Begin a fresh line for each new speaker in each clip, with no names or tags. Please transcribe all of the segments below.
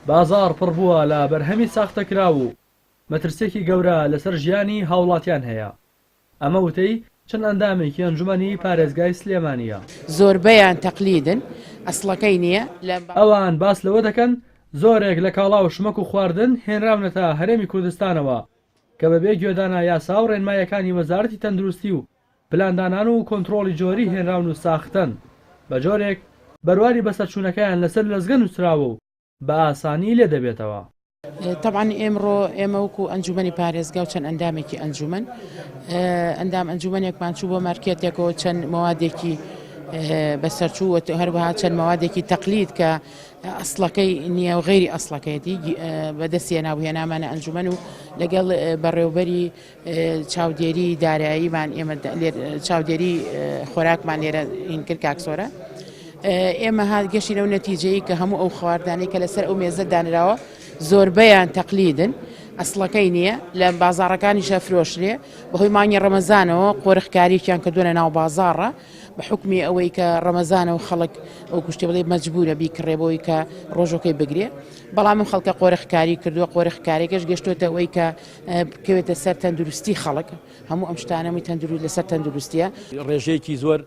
بازار پڕ بووە لە بەرهەمی ساختەکرا و مەترسێکی گەورە لەسەر ژیانی هاوڵاتیان هەیە. ئەمە وتەی چەند ئەندامێکی ئەنجومەنی پارێزگای سلێمانیە.
زۆربەیان تەقلیدن، ئەسڵەکەی نییە.
ئەوان باس لەوە دەکەن زۆرێک لە کاڵا و شمەک و خواردن هێنراونەتە هەرێمی کوردستانەوە کە بەبێ گوێدانە یاسا و ڕێنمایەکانی وەزارەتی تەندروستی و پلاندانان و کۆنتڕۆڵی جۆری هێنراون و ساختن بە جۆرێک بەرواری بەسەرچوونەکەیان لەسەر لەزگەن وسراوە و بە ئاسانی لێ دەبێتەوە.
طبعا ئێمە وەکو ئەنجومەنی پارێزگا و چەند ئەندامێکی ئەنجومەن ئەندام ئەنجومەنێکمان چوو بۆ مارکێتێکەوە چەند مەوادێکی بەسەرچوو هەروەها چەند مەوادێکی تەقلید کە ئەسڵەکەی نییە و غێری ئەسڵەکەیەتی بەدەستیە ناوهێنامانە ئەنجومەن و لەگەڵ بەڕێوبەری چاودێری داراییمان ئێمە چاودێری خۆراکمان لێرە هین کرد کاکسۆرە. ئێمە گەشتی لەو نەتیجەیە کە هەموو ئەو خواردانەی کە لەسەر ئەو مێزە دانراوە زۆربەیان تەقلیدن، ئەسڵەکەی نییە، لە بازاڕەکانیشە فرۆشرێ بەهۆی مانگی ڕەمەزانەوە قۆرخکاریان کردوونە ناو بازاڕە بە حکمی ئەوەی کە ڕەمەزانە و خەڵک ئەو کوشتێ بڵێ مەجبورە بیکڕێبەوەی کە ڕۆژەکەی بگرێ. بەڵام ئەم خەڵکە قۆرخکاری کردووە، قۆرخکارێکەش گەشتوتە ئەوەی کە بکەوێتە سەر تەندروستی خەڵک. هەموو ئەم شتانەمی تەندروست لەسەر تەندروستیە.
ڕێژەیەکی زۆر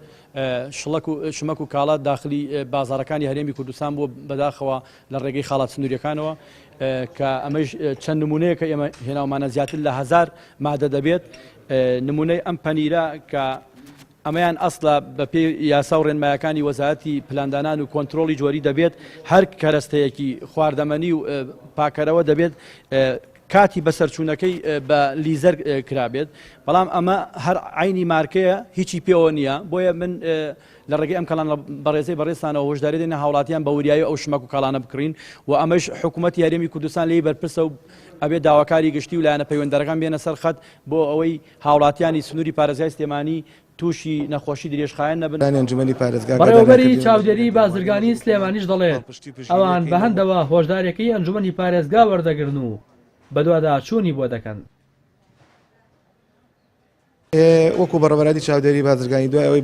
شمەک و کاڵات داخلی بازارەکانی هەرێمی کوردستان بۆ بەداخەوە لە ڕێگەی خاڵات سنووریەکانەوە کە ئەمەش چەند نمونەیە کە ئێمە هێناومانە زیاتر لە 1000 مادە دەبێت. نمونەی ئەم پەنیرە کە ئەمەیان ئەسڵە بە پێی یاسا و ڕێنمایەکانی وەزارەتی پلاندانان و کۆنتڕۆڵی جۆری دەبێت هەر کەرەستەیەکی خواردەمەنی و پاکەرەوە دەبێت کاتی بەسەرچوونەکەی بە لیزەر کرابێت. بەڵام ئەمە هەر عینی مارکەیە، هیچی پێوە نییە. بۆیە من لە ڕێگەی ئەم کەڵان بەڕێزەی بەڕێستانەوە هۆشداری دێنە هاوڵاتیان بە وریایی ئەو شمەک و کاڵانە بکڕین و ئەمەش حکوومەتی هەرێمی کوردستان لێی بەرپرسە و ئەبێ داواکاری گشتی و لایەنە پەیوەندەرەکان بێنە سەر خەت بۆ ئەوەی هاوڵاتیانی سنووری پارێزگای سلێمانی تووشی نەخۆشی درێژخایەن نەبن.
بەڕێوەبەری چاودێری بازرگانی سلێمانیش دەڵێت ئەوان بە هەندەوە هۆشدارەکەی ئەنجومەنی پارێزگا وەردەگرن و بەدووادا چوونی بۆ دەکەن.
وەکو بەڕێوەبەری چاودێری بازرگانی دوای ئەوەی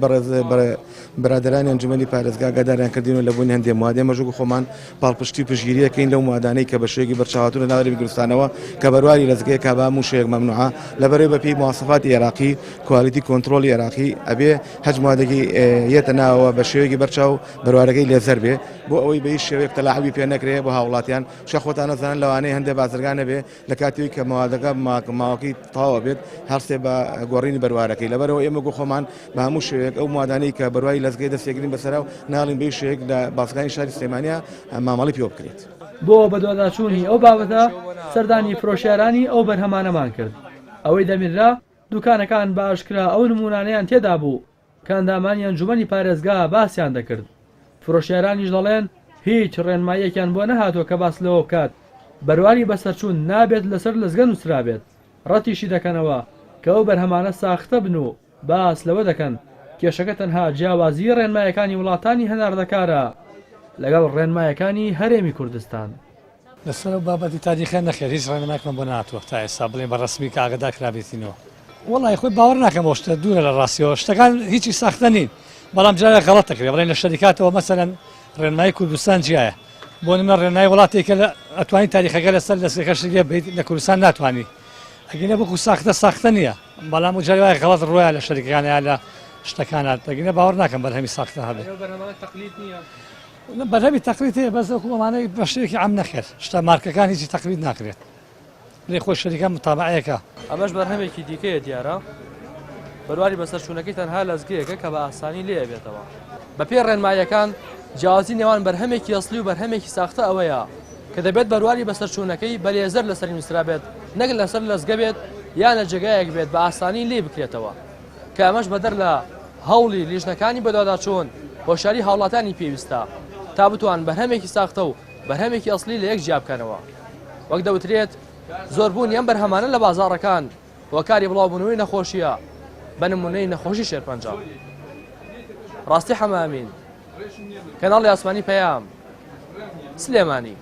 بەرادەرانی ئەنجومەنی پارێزگا گەداریان کردین و لە بوونی هەندێک موادێ مەژوو خۆمان پاڵپشتی پشگیریەکەین لەو موادانەی کە بە شێوەیەکی بەرچاواتون لە ناوەڕێی کوردستانەوە کە بەرواری لەزگەیە کا بە هەموو شوێک مەمنوعە لەبەرەوەی بەپێی مواسەفاتی عێراقی کوالیتی کۆنتڕۆلی عێراقی ئەبێ هەج موادێکی یەتە ناوەوە بە شێوەیەکی بەرچاو بەروارەکەی لێزەر بێ بۆ ئەوەی بە هیچ شێوەیەک تەلاعبی پێ نەکرێ بۆ هاوڵاتیان. شەخۆتان نەزانن لەوانەیە هەندێک بازرگان هەبێ لە کاتێکی کە موادەکە ماوەکەی تەواو بێت هەرسێ بە گۆڕینی بەروارەکەی. لەبەرەوە ئێمە خۆمان بە هەموو شوێک ئەو موادانەی کە بەروای لەزگەی دەستێگرین بەسەرا و ناڵین بە شوێک لە بازرگانی شاری سلێمانیا مامەڵی پێوە بکرێت.
بۆ بەدواداچوونی ئەو بابەتە سەردانی فرۆشیارانی ئەو بەرهەمانەمان کرد. ئەوەی دەمیرا دوکانەکان بە ئاشکرا ئەو نمونانەیان تێدا بوو کە ئەندامانی ئەنجومەنی پارێزگا باسییان دەکرد. فرۆشیارانیش دەڵێن هیچ ڕێنمایەکیان بۆ نەهاتوە کە باس لەوە بکات بەرواری بەسەرچوون نابێت لەسەر لەزگەن وسرابێت. ڕەتیشی دەکەنەوە کە ئەو بەرهەمانە ساختە بن و باس لەوە دەکەن کێشەکە تەنها جیاوازی ڕێنمایەکانی وڵاتانی هەناردەکارە لەگەڵ ڕێنمایەکانی هەرێمی کوردستان.
لەسەر بابەتی تاریخە نەخێر هیچ ڕێنمایەکمان بۆ نهاتووە تا ئێستا بڵێن بە ڕەسمی کە ئاگادار کرابێتینەوە. وەڵای خۆی باوەڕ ناکەم بۆ شتە دوورە لە ڕاستیەوە شتەکان هیچی ساختە نین، بەڵام جارێک غەڵەت دەکرێت بڵێن لە شەریکاتەوە مەسەلەن ڕێنمایی کوردستان جیایە بۆ نمە ڕێنمایی وڵاتێکە ئەتوانی تاریخەکە لەسەر دەستێکەشتێ بیت لە کوردستان ناتوانی ئەگەنە بۆکو ساختە نییە، بەڵام و جاروای غەڵەت ڕۆیە لە شەریکەکان یا لە شتەکانات دەگەنە باوەڕ ناکەم بەرهەمی ساختە هەبێت. بەرهەمی تەقلید هەیە بەس وەکو ئەمانەی بە شتێکی عام نەخێر شتە مارکەکان هیچی تەقلید ناکرێت لێ خۆی شەریکان متابعەیەکە.
ئەمەش بەرهەمێکی دیکەیە دیارە بەرواری بەسەرچوونەکەی تەنها لەزگەیەکە کە بە ئاسانی لێ بێتەوە. بە پێی ڕێنمایەکان جیاوازی نێوان بەرهەمێکی ئەسڵی و بەرهەمێکی ساختە ئەوەیە کە دەبێت بەرواری بەسەرچوونەکەی بە لێزەر لەسەر نووسرا بێت نەک لەسەر لەزگە بێت یان لە جێگایەک بێت بە ئاسانی لێ بکرێتەوە کە ئەمەش بەدەر لە هەوڵی لیژنەکانی بەدواداچوون هۆشیاری هاوڵاتانی پێویستە تا بتوان بەرهەمێکی ساختە و بەرهەمێکی ئەسڵی لە یەک جیا بکەنەوە. وەک دەوترێت زۆربوون ئەم بەرهەمانە لە بازاڕەکان وەکاری بڵاوبوونەوەی نەخۆشیە بە نمونەی نەخۆشی شێرپەنجە. ڕاستی حەمامین کەناڵی ئاسمانی پەیام سلێمانی.